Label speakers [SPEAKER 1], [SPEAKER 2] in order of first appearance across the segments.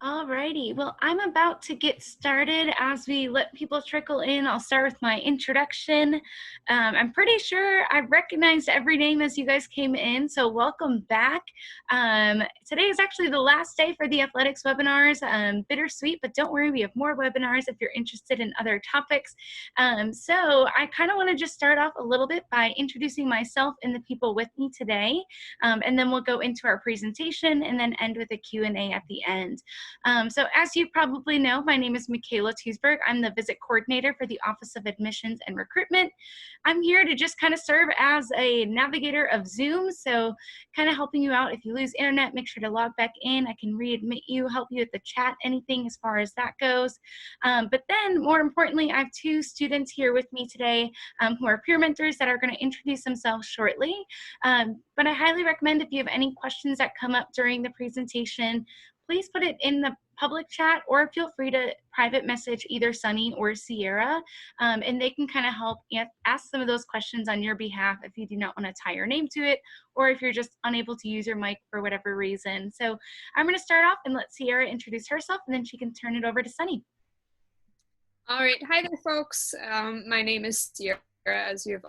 [SPEAKER 1] Alrighty, well, I'm about to get started. As we let people trickle in, I'll start with my introduction. I'm pretty sure I recognized every name as you guys came in, so welcome back. Today is actually the last day for the athletics webinars. Bittersweet, but don't worry, we have more webinars if you're interested in other topics. So I kind of want to just start off a little bit by introducing myself and the people with me today, and then we'll go into our presentation and then end with a Q&A at the end. So as you probably know, my name is Michaela Tuesberg. I'm the visit coordinator for the Office of Admissions and Recruitment. I'm here to just kind of serve as a navigator of Zoom, so kind of helping you out. If you lose internet, make sure to log back in. I can readmit you, help you with the chat, anything as far as that goes. But then more importantly, I have two students here with me today who are peer mentors that are going to introduce themselves shortly. But I highly recommend if you have any questions that come up during the presentation, please put it in the public chat or feel free to private message either Sunny or Sierra, and they can kind of help ask some of those questions on your behalf if you do not want to tie your name to it or if you're just unable to use your mic for whatever reason. So I'm going to start off and let Sierra introduce herself, and then she can turn it over to Sunny.
[SPEAKER 2] All right, hi there, folks. My name is Sierra, as you've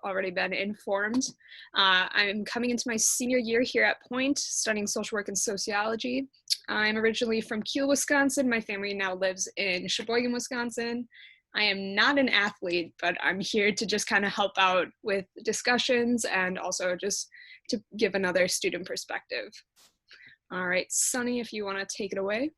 [SPEAKER 2] already been informed. I'm coming into my senior year here at Point, studying social work and sociology. I'm originally from Kiel, Wisconsin. My family now lives in Sheboygan, Wisconsin. I am not an athlete, but I'm here to just kind of help out with discussions and also just to give another student perspective. All right, Sunny, if you want to take it away.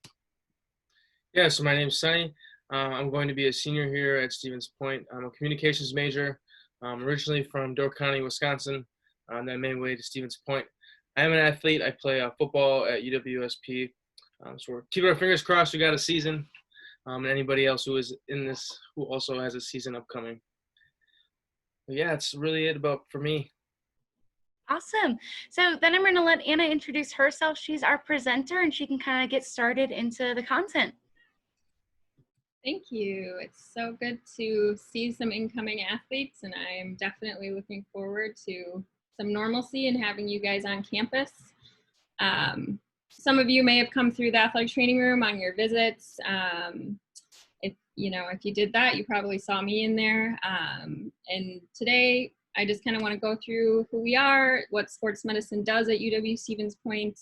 [SPEAKER 3] Yeah, so my name's Sunny. I'm going to be a senior here at Stevens Point. I'm a communications major. I'm originally from Door County, Wisconsin, and then made my way to Stevens Point. I am an athlete. I play football at UWSP. So we're keeping our fingers crossed we got a season, and anybody else who is in this who also has a season upcoming. But yeah, that's really it for me.
[SPEAKER 1] Awesome. So then I'm going to let Anna introduce herself. She's our presenter, and she can kind of get started into the content.
[SPEAKER 4] Thank you. It's so good to see some incoming athletes, and I am definitely looking forward to some normalcy and having you guys on campus. Some of you may have come through the athletic training room on your visits. If you did that, you probably saw me in there. And today, I just kind of want to go through who we are, what sports medicine does at UW Stevens Point,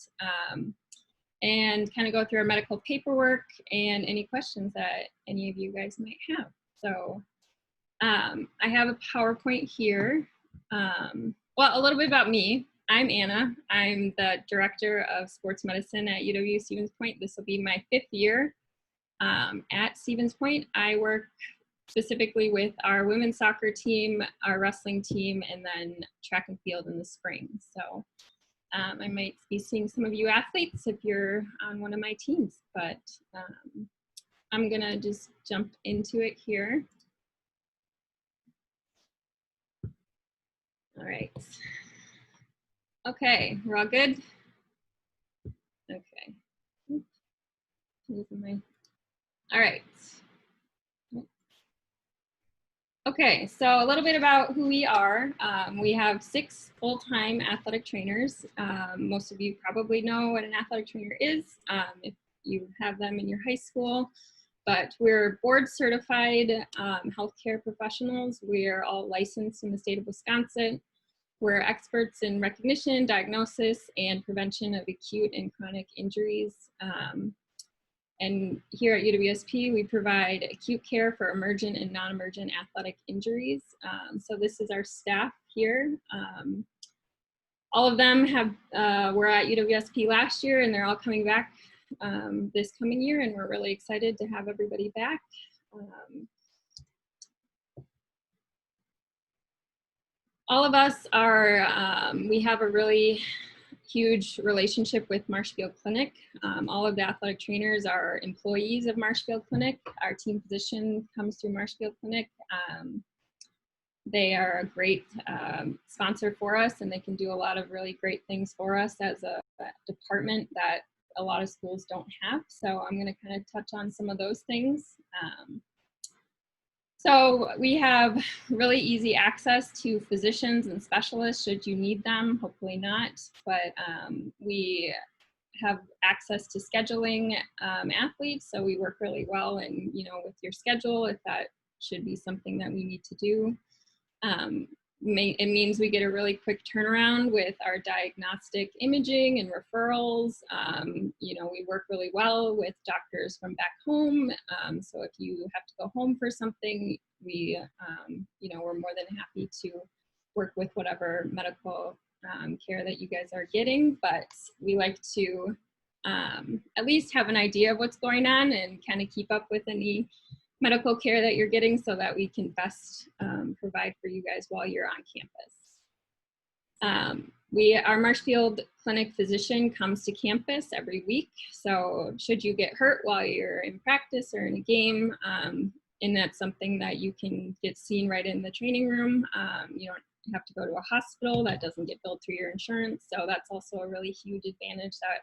[SPEAKER 4] and kind of go through our medical paperwork and any questions that any of you guys might have. So I have a PowerPoint here. Well, a little bit about me. I'm Anna. I'm the director of sports medicine at UW Stevens Point. This will be my 5th year at Stevens Point. I work specifically with our women's soccer team, our wrestling team, and then track and field in the spring. So I might be seeing some of you athletes if you're on one of my teams, but I'm gonna just jump into it here. All right. Okay, we're all good? Okay. All right. Okay, so a little bit about who we are. We have 6 full-time athletic trainers. Most of you probably know what an athletic trainer is if you have them in your high school, but we're board certified healthcare professionals. We're all licensed in the state of Wisconsin. We're experts in recognition, diagnosis, and prevention of acute and chronic injuries. And here at UWSP, we provide acute care for emergent and non-emergent athletic injuries. So this is our staff here. All of them were at UWSP last year, and they're all coming back this coming year, and we're really excited to have everybody back. All of us are, we have a really huge relationship with Marshfield Clinic. All of the athletic trainers are employees of Marshfield Clinic. Our team physician comes through Marshfield Clinic. They are a great sponsor for us, and they can do a lot of really great things for us as a department that a lot of schools don't have. So I'm going to kind of touch on some of those things. So we have really easy access to physicians and specialists should you need them, hopefully not, but we have access to scheduling athletes, so we work really well and, with your schedule, if that should be something that we need to do. It means we get a really quick turnaround with our diagnostic imaging and referrals. We work really well with doctors from back home. So if you have to go home for something, we're more than happy to work with whatever medical care that you guys are getting. But we like to at least have an idea of what's going on and kind of keep up with any medical care that you're getting so that we can best provide for you guys while you're on campus. Our Marshfield Clinic physician comes to campus every week. So should you get hurt while you're in practice or in a game, and that's something that you can get seen right in the training room. You don't have to go to a hospital. That doesn't get billed through your insurance. So that's also a really huge advantage that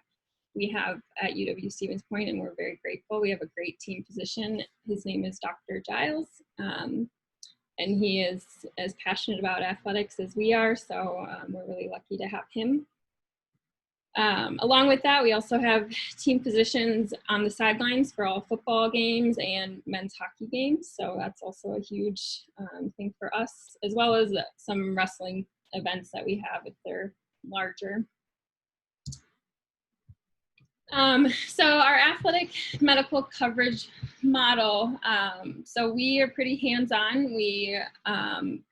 [SPEAKER 4] we have at UW Stevens Point, and we're very grateful. We have a great team physician. His name is Dr. Giles, and he is as passionate about athletics as we are, so we're really lucky to have him. Along with that, we also have team physicians on the sidelines for all football games and men's hockey games, so that's also a huge thing for us, as well as some wrestling events that we have if they're larger. So our athletic medical coverage model, so we are pretty hands-on. We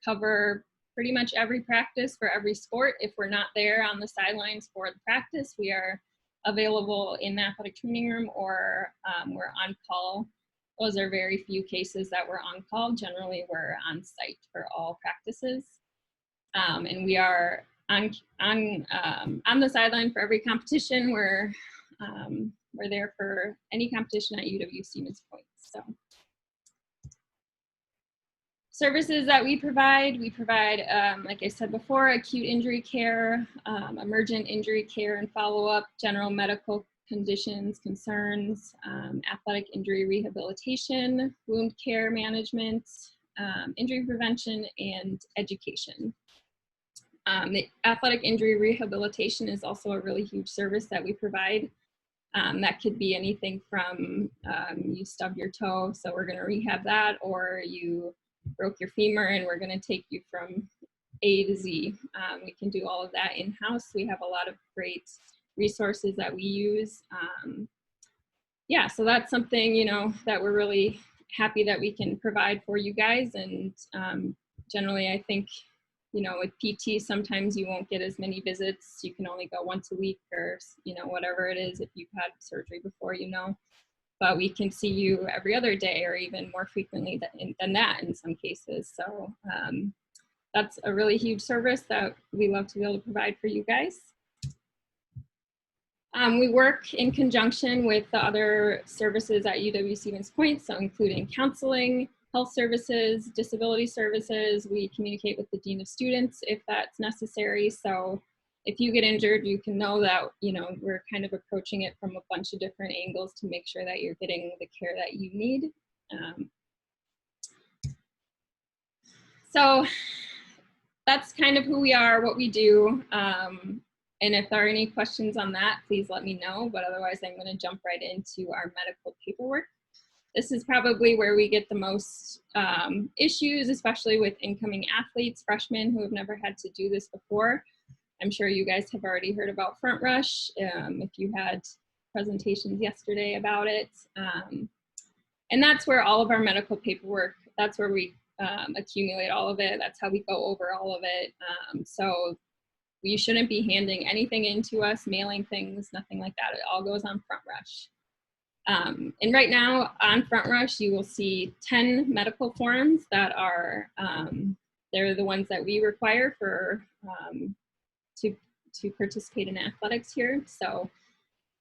[SPEAKER 4] cover pretty much every practice for every sport. If we're not there on the sidelines for the practice, we are available in the athletic training room, or we're on call. Those are very few cases that we're on call. Generally, we're on site for all practices. And we are on the sideline for every competition. We're there for any competition at UW Stevens Point. So services that we provide, like I said before, acute injury care, emergent injury care and follow-up, general medical conditions, concerns, athletic injury rehabilitation, wound care management, injury prevention, and education. The athletic injury rehabilitation is also a really huge service that we provide. That could be anything from you stubbed your toe, so we're going to rehab that, or you broke your femur and we're going to take you from A to Z. We can do all of that in-house. We have a lot of great resources that we use. Yeah, so that's something, that we're really happy that we can provide for you guys. And generally, I think, with PT, sometimes you won't get as many visits. You can only go once a week or, whatever it is if you've had surgery before, but we can see you every other day or even more frequently than that in some cases. So that's a really huge service that we love to be able to provide for you guys. We work in conjunction with the other services at UW Stevens Point, so including counseling, health services, disability services. We communicate with the Dean of Students if that's necessary. So if you get injured, you can know that, we're kind of approaching it from a bunch of different angles to make sure that you're getting the care that you need. So that's kind of who we are, what we do. And if there are any questions on that, please let me know. But otherwise, I'm going to jump right into our medical paperwork. This is probably where we get the most issues, especially with incoming athletes, freshmen who have never had to do this before. I'm sure you guys have already heard about Front Rush, if you had presentations yesterday about it. And that's where all of our medical paperwork, that's where we accumulate all of it. That's how we go over all of it. So you shouldn't be handing anything in to us, mailing things, nothing like that. It all goes on Front Rush. And right now on Front Rush, you will see 10 medical forms that are, they're the ones that we require for, to participate in athletics here. So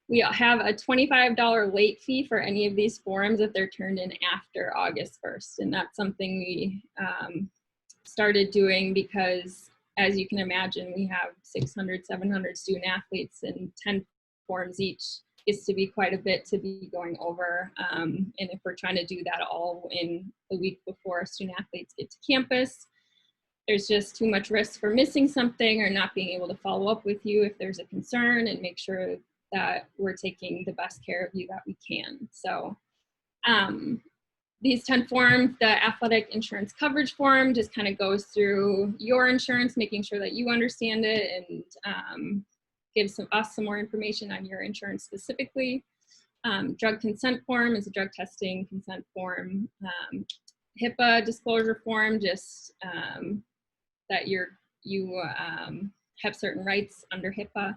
[SPEAKER 4] we have a $25 late fee for any of these forms if they're turned in after August 1st. And that's something we started doing because, as you can imagine, we have 600, 700 student athletes, and 10 forms each is to be quite a bit to be going over. And if we're trying to do that all in the week before student athletes get to campus, there's just too much risk for missing something or not being able to follow up with you if there's a concern and make sure that we're taking the best care of you that we can. So these 10 forms, the athletic insurance coverage form just kind of goes through your insurance, making sure that you understand it, and gives us some more information on your insurance specifically. Drug consent form is a drug testing consent form. HIPAA disclosure form, just that you have certain rights under HIPAA.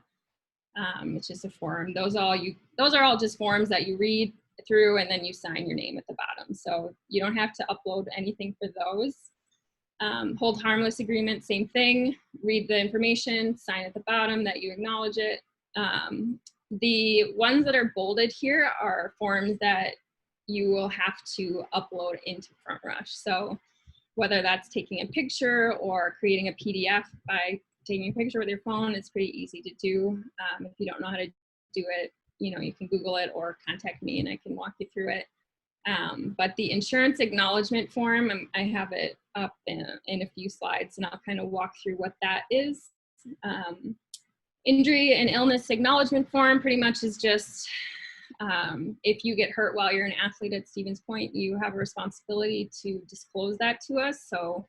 [SPEAKER 4] It's just a form. Those are all just forms that you read through and then you sign your name at the bottom. So you don't have to upload anything for those. Hold harmless agreement, same thing. Read the information, sign at the bottom that you acknowledge it. The ones that are bolded here are forms that you will have to upload into FrontRush. So whether that's taking a picture or creating a PDF by taking a picture with your phone, it's pretty easy to do. If you don't know how to do it, you can Google it or contact me and I can walk you through it. But the insurance acknowledgement form, I have it up in a few slides, and I'll kind of walk through what that is. Injury and illness acknowledgement form pretty much is just if you get hurt while you're an athlete at Stevens Point, you have a responsibility to disclose that to us so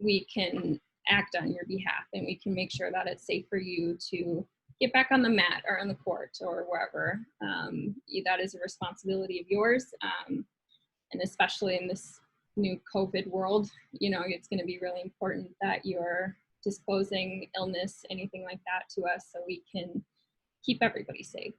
[SPEAKER 4] we can act on your behalf and we can make sure that it's safe for you to get back on the mat or on the court or wherever. That is a responsibility of yours. And especially in this new COVID world, it's going to be really important that you're disclosing illness, anything like that to us so we can keep everybody safe.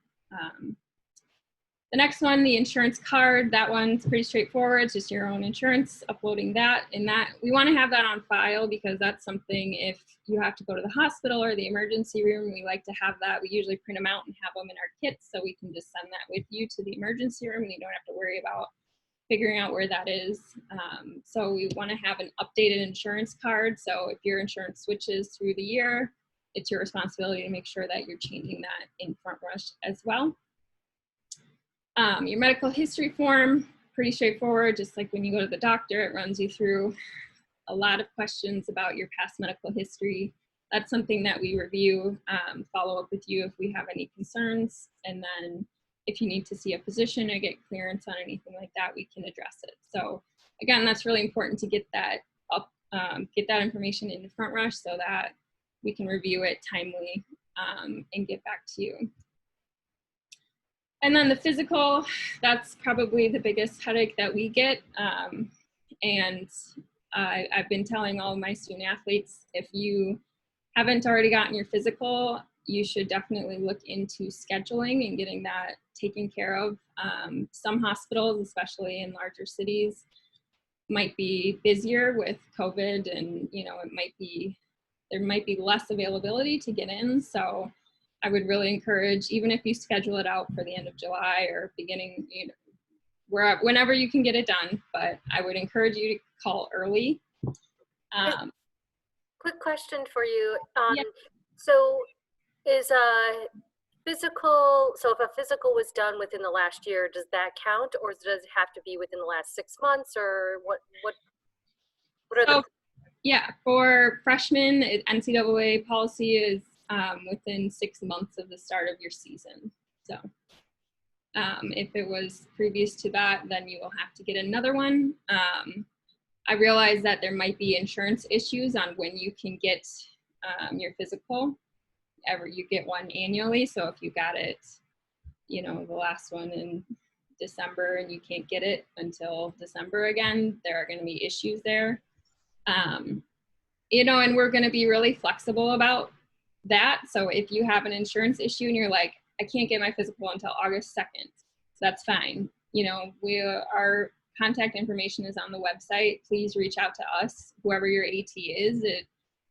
[SPEAKER 4] The next one, the insurance card, that one's pretty straightforward. It's just your own insurance, uploading that. And that we want to have that on file because that's something if you have to go to the hospital or the emergency room, we like to have that. We usually print them out and have them in our kits so we can just send that with you to the emergency room and you don't have to worry about figuring out where that is. So we want to have an updated insurance card. So if your insurance switches through the year, it's your responsibility to make sure that you're changing that in FrontRush as well. Your medical history form, pretty straightforward. Just like when you go to the doctor, it runs you through a lot of questions about your past medical history. That's something that we review, follow up with you if we have any concerns. And then if you need to see a physician or get clearance on anything like that, we can address it. So again, that's really important to get that up, get that information into FrontRush so that we can review it timely and get back to you. And then the physical, that's probably the biggest headache that we get. And I've been telling all of my student athletes, if you haven't already gotten your physical, you should definitely look into scheduling and getting that taken care of. Some hospitals, especially in larger cities, might be busier with COVID and, there might be less availability to get in. So I would really encourage, even if you schedule it out for the end of July or beginning, whenever you can get it done, but I would encourage you to call early.
[SPEAKER 5] Quick question for you.
[SPEAKER 4] Yeah.
[SPEAKER 5] So is a physical, so if a physical was done within the last year, does that count, or does it have to be within the last 6 months, or what are the?
[SPEAKER 4] Yeah, for freshmen, NCAA policy is within 6 months of the start of your season. So if it was previous to that, then you will have to get another one. I realize that there might be insurance issues on when you can get your physical. You get one annually, so if you got it, the last one in December and you can't get it until December again, there are going to be issues there. And we're going to be really flexible about that. So if you have an insurance issue and you're like, I can't get my physical until August 2nd, so that's fine. Our contact information is on the website. Please reach out to us, whoever your AT is.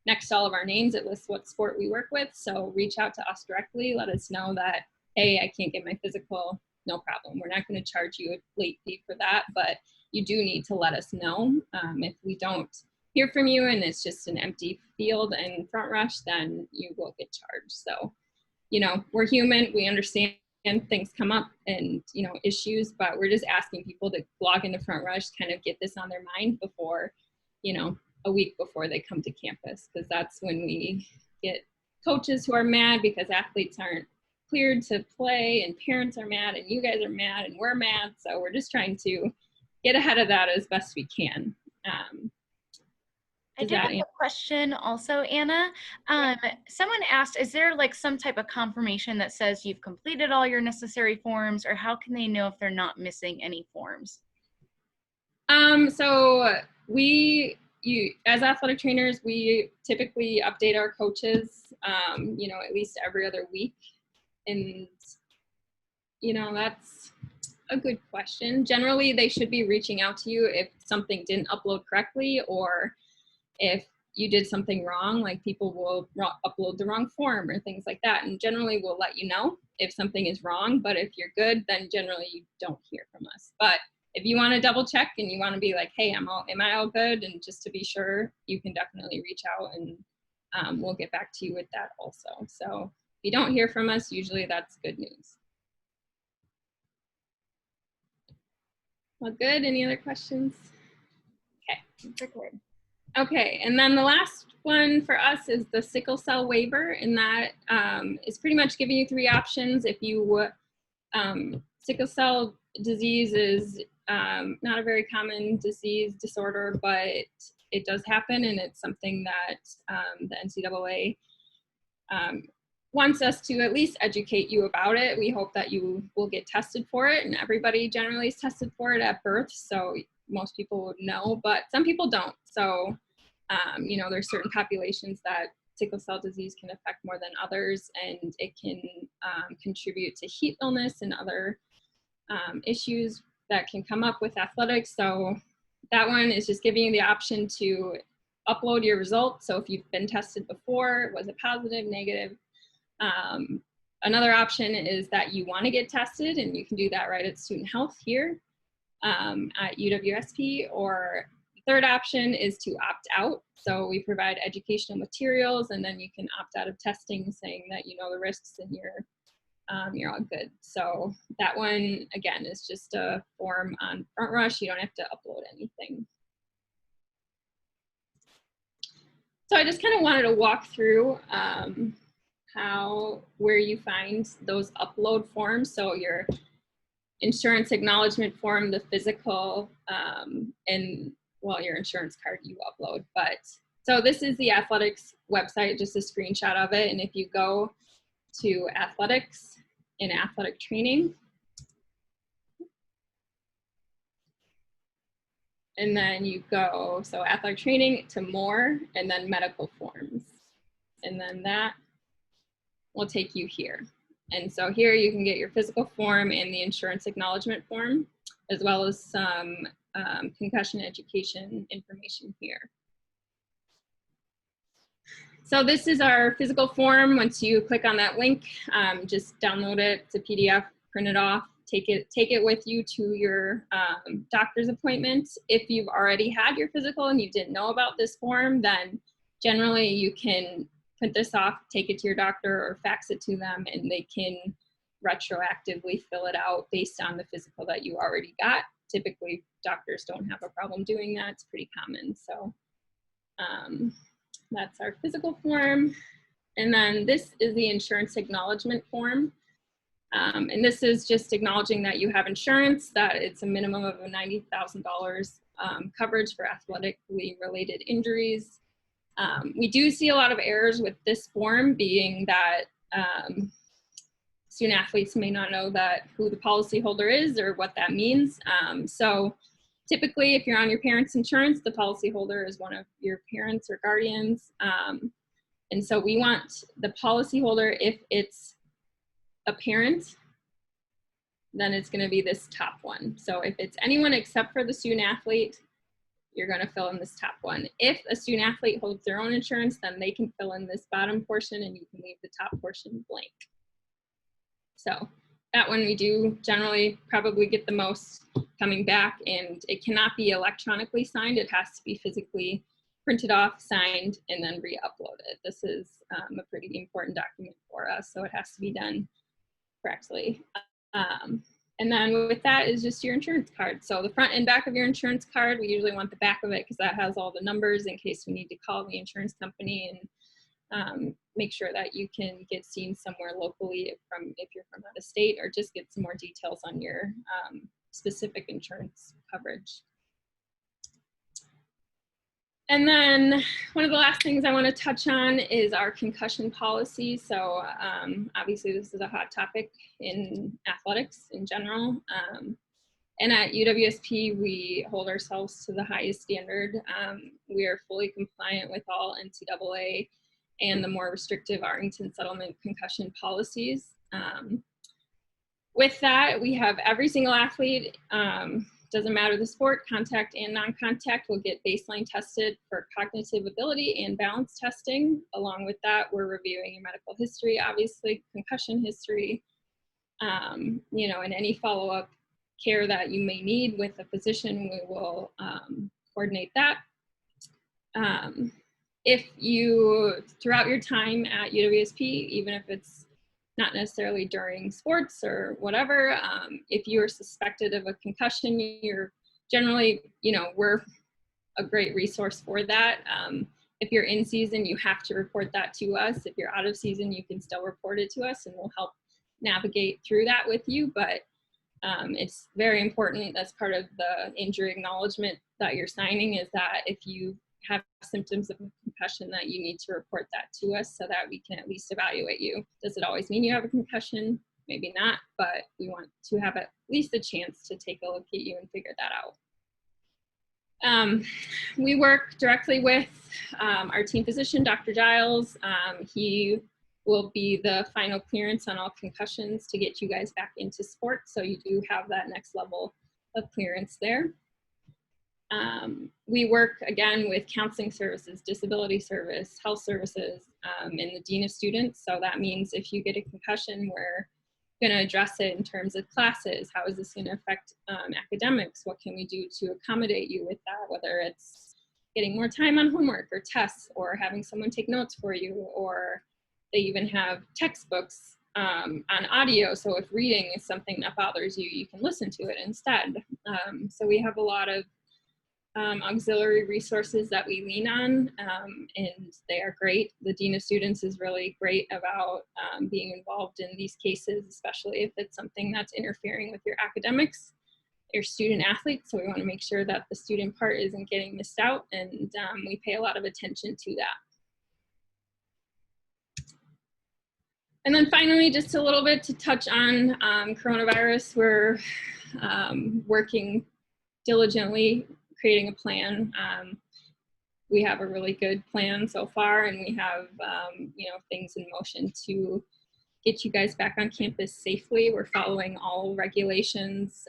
[SPEAKER 4] Next to all of our names, it lists what sport we work with. So reach out to us directly. Let us know that, hey, I can't get my physical. No problem. We're not going to charge you a late fee for that, but you do need to let us know. If we don't hear from you and it's just an empty field and FrontRush, then you will get charged. So, we're human. We understand things come up and, issues, but we're just asking people to log into FrontRush, kind of get this on their mind before, a week before they come to campus, because that's when we get coaches who are mad because athletes aren't cleared to play, and parents are mad, and you guys are mad, and we're mad. So we're just trying to get ahead of that as best we can.
[SPEAKER 1] I did have a question also, Anna. Someone asked, is there like some type of confirmation that says you've completed all your necessary forms, or how can they know if they're not missing any forms?
[SPEAKER 4] So as athletic trainers, we typically update our coaches, you know, at least every other week. And, you know, that's a good question. Generally, they should be reaching out to you if something didn't upload correctly, or if you did something wrong, like people will upload the wrong form or things like that. And generally we'll let you know if something is wrong, but if you're good, then generally you don't hear from us. But if you want to double check and you want to be like, hey, am I all good? And just to be sure, you can definitely reach out, and we'll get back to you with that also. So if you don't hear from us, usually that's good news. All good? Any other questions? Okay. Okay, and then the last one for us is the sickle cell waiver, and that is pretty much giving you 3 options. If you, sickle cell disease is not a very common disorder, but it does happen, and it's something that the NCAA wants us to at least educate you about it. We hope that you will get tested for it, and everybody generally is tested for it at birth, so most people would know, but some people don't. So you know, there's certain populations that sickle cell disease can affect more than others, and it can contribute to heat illness and other issues that can come up with athletics. So that one is just giving you the option to upload your results. So if you've been tested before, was it positive, negative? Another option is that you want to get tested, and you can do that right at Student Health here at UWSP, or third option is to opt out. So we provide educational materials, and then you can opt out of testing, saying that you know the risks and you're all good. So that one, again, is just a form on Front Rush. You don't have to upload anything. So I just kind of wanted to walk through where you find those upload forms. So your insurance acknowledgement form, the physical, and well, your insurance card you upload. But so this is the athletics website, just a screenshot of it. And if you go to athletics and athletic training, and then you go, so athletic training to more, and then medical forms. And then that will take you here. And so here you can get your physical form and the insurance acknowledgement form, as well as some concussion education information here. So this is our physical form. Once you click on that link, just download it. It's a PDF, print it off, take it with you to your doctor's appointment. If you've already had your physical and you didn't know about this form, then generally you can print this off, take it to your doctor, or fax it to them, and they can retroactively fill it out based on the physical that you already got. Typically, doctors don't have a problem doing that. It's pretty common. So that's our physical form. And then this is the insurance acknowledgement form. And this is just acknowledging that you have insurance, that it's a minimum of $90,000 coverage for athletically related injuries. We do see a lot of errors with this form, being that student athletes may not know who the policyholder is or what that means. So typically, if you're on your parents' insurance, the policyholder is one of your parents or guardians. And so we want the policyholder, if it's a parent, then it's going to be this top one. So if it's anyone except for the student athlete, you're going to fill in this top one. If a student athlete holds their own insurance, then they can fill in this bottom portion, and you can leave the top portion blank. So that one we do generally probably get the most coming back, and it cannot be electronically signed. It has to be physically printed off, signed, and then re-uploaded. This is a pretty important document for us, so it has to be done correctly. And then with that is just your insurance card. So the front and back of your insurance card, we usually want the back of it because that has all the numbers in case we need to call the insurance company make sure that you can get seen somewhere locally if you're from out of state, or just get some more details on your specific insurance coverage. And then one of the last things I want to touch on is our concussion policy. So obviously this is a hot topic in athletics in general. And at UWSP, we hold ourselves to the highest standard. We are fully compliant with all NCAA and the more restrictive Arlington Settlement concussion policies. With that, we have every single athlete, doesn't matter the sport, contact and non-contact, will get baseline tested for cognitive ability and balance testing. Along with that, we're reviewing your medical history, obviously, concussion history, you know, and any follow-up care that you may need with a physician, we will coordinate that. If you, throughout your time at UWSP, even if it's not necessarily during sports or whatever, if you're suspected of a concussion, you're generally, you know, we're a great resource for that. If you're in season, you have to report that to us. If you're out of season, you can still report it to us and we'll help navigate through that with you. But it's very important, that's part of the injury acknowledgement that you're signing, is that if you have symptoms of a concussion, that you need to report that to us so that we can at least evaluate you. Does it always mean you have a concussion? Maybe not, but we want to have at least a chance to take a look at you and figure that out. We work directly with our team physician, Dr. Giles. He will be the final clearance on all concussions to get you guys back into sports. So you do have that next level of clearance there. We work again with counseling services, disability service, health services, and the dean of students. So that means if you get a concussion, we're going to address it in terms of classes. How is this going to affect academics? What can we do to accommodate you with that? Whether it's getting more time on homework or tests, or having someone take notes for you, or they even have textbooks on audio. So if reading is something that bothers you, you can listen to it instead. So we have a lot of auxiliary resources that we lean on, and they are great. The Dean of Students is really great about being involved in these cases, especially if it's something that's interfering with your academics, your student athletes. So we want to make sure that the student part isn't getting missed out, and we pay a lot of attention to that. And then finally, just a little bit to touch on coronavirus. We're working diligently creating a plan. We have a really good plan so far, and we have you know, things in motion to get you guys back on campus safely. We're following all regulations.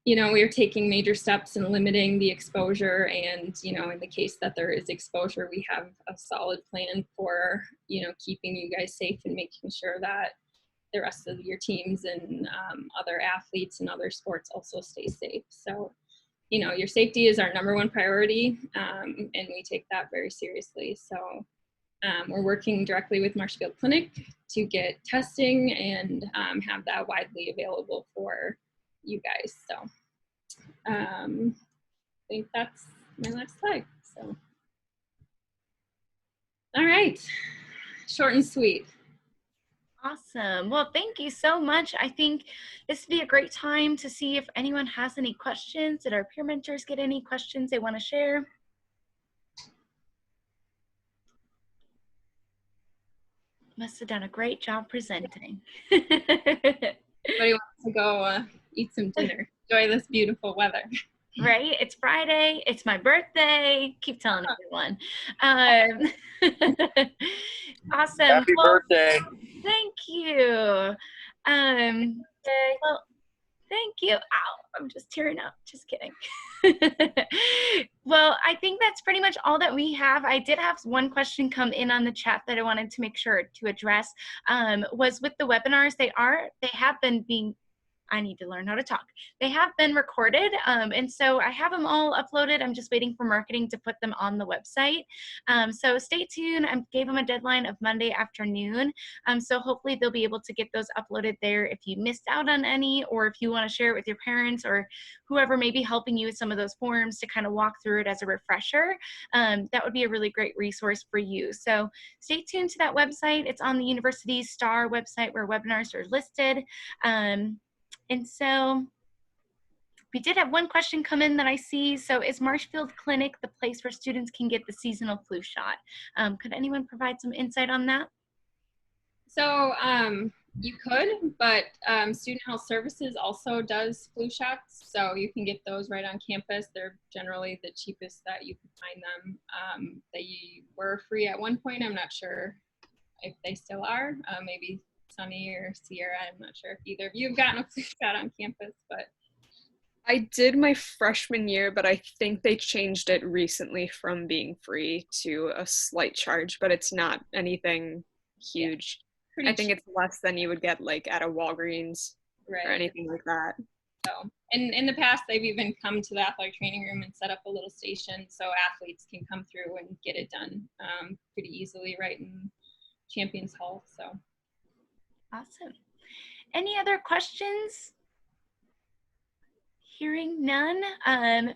[SPEAKER 4] You know, we're taking major steps in limiting the exposure, and, you know, in the case that there is exposure, we have a solid plan for, you know, keeping you guys safe and making sure that the rest of your teams and other athletes and other sports also stay safe. So, you know, your safety is our #1 priority, and we take that very seriously. So we're working directly with Marshfield Clinic to get testing and have that widely available for you guys. So I think that's my last slide. So, all right, short and sweet.
[SPEAKER 1] Awesome. Well, thank you so much. I think this would be a great time to see if anyone has any questions. Did our peer mentors get any questions they want to share? Must have done a great job presenting.
[SPEAKER 4] Everybody wants to go eat some dinner. Enjoy this beautiful weather.
[SPEAKER 1] Right? It's Friday. It's my birthday. Keep telling everyone. Awesome.
[SPEAKER 6] Happy birthday.
[SPEAKER 1] Thank you. Well, thank you. Ow, I'm just tearing up. Just kidding. Well, I think that's pretty much all that we have. I did have one question come in on the chat that I wanted to make sure to address. Was with the webinars, they have been being, I need to learn how to talk. They have been recorded, and so I have them all uploaded. I'm just waiting for marketing to put them on the website. So stay tuned. I gave them a deadline of Monday afternoon, so hopefully they'll be able to get those uploaded there if you missed out on any, or if you want to share it with your parents or whoever may be helping you with some of those forms to kind of walk through it as a refresher. That would be a really great resource for you. So stay tuned to that website. It's on the university's STAR website where webinars are listed. And so we did have one question come in that I see. So is Marshfield Clinic the place where students can get the seasonal flu shot? Could anyone provide some insight on that?
[SPEAKER 4] So you could, but Student Health Services also does flu shots, so you can get those right on campus. They're generally the cheapest that you can find them. They were free at one point. I'm not sure if they still are. Maybe Sunny or Sierra, I'm not sure if either of you have gotten a flu shot on campus, but
[SPEAKER 2] I did my freshman year, but I think they changed it recently from being free to a slight charge, but it's not anything huge.
[SPEAKER 4] pretty
[SPEAKER 2] I think
[SPEAKER 4] cheap,
[SPEAKER 2] it's less than you would get like at a Walgreens
[SPEAKER 4] right?
[SPEAKER 2] or anything like that.
[SPEAKER 4] So, and in the past, they've even come to the athletic training room and set up a little station so athletes can come through and get it done pretty easily right in Champions Hall. So
[SPEAKER 1] Awesome. Any other questions? Hearing none,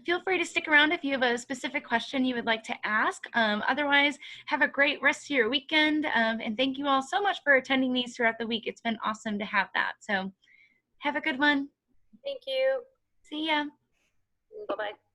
[SPEAKER 1] feel free to stick around if you have a specific question you would like to ask. Otherwise, have a great rest of your weekend. And thank you all so much for attending these throughout the week. It's been awesome to have that. So have a good one.
[SPEAKER 5] Thank you.
[SPEAKER 1] See ya.
[SPEAKER 5] Bye-bye.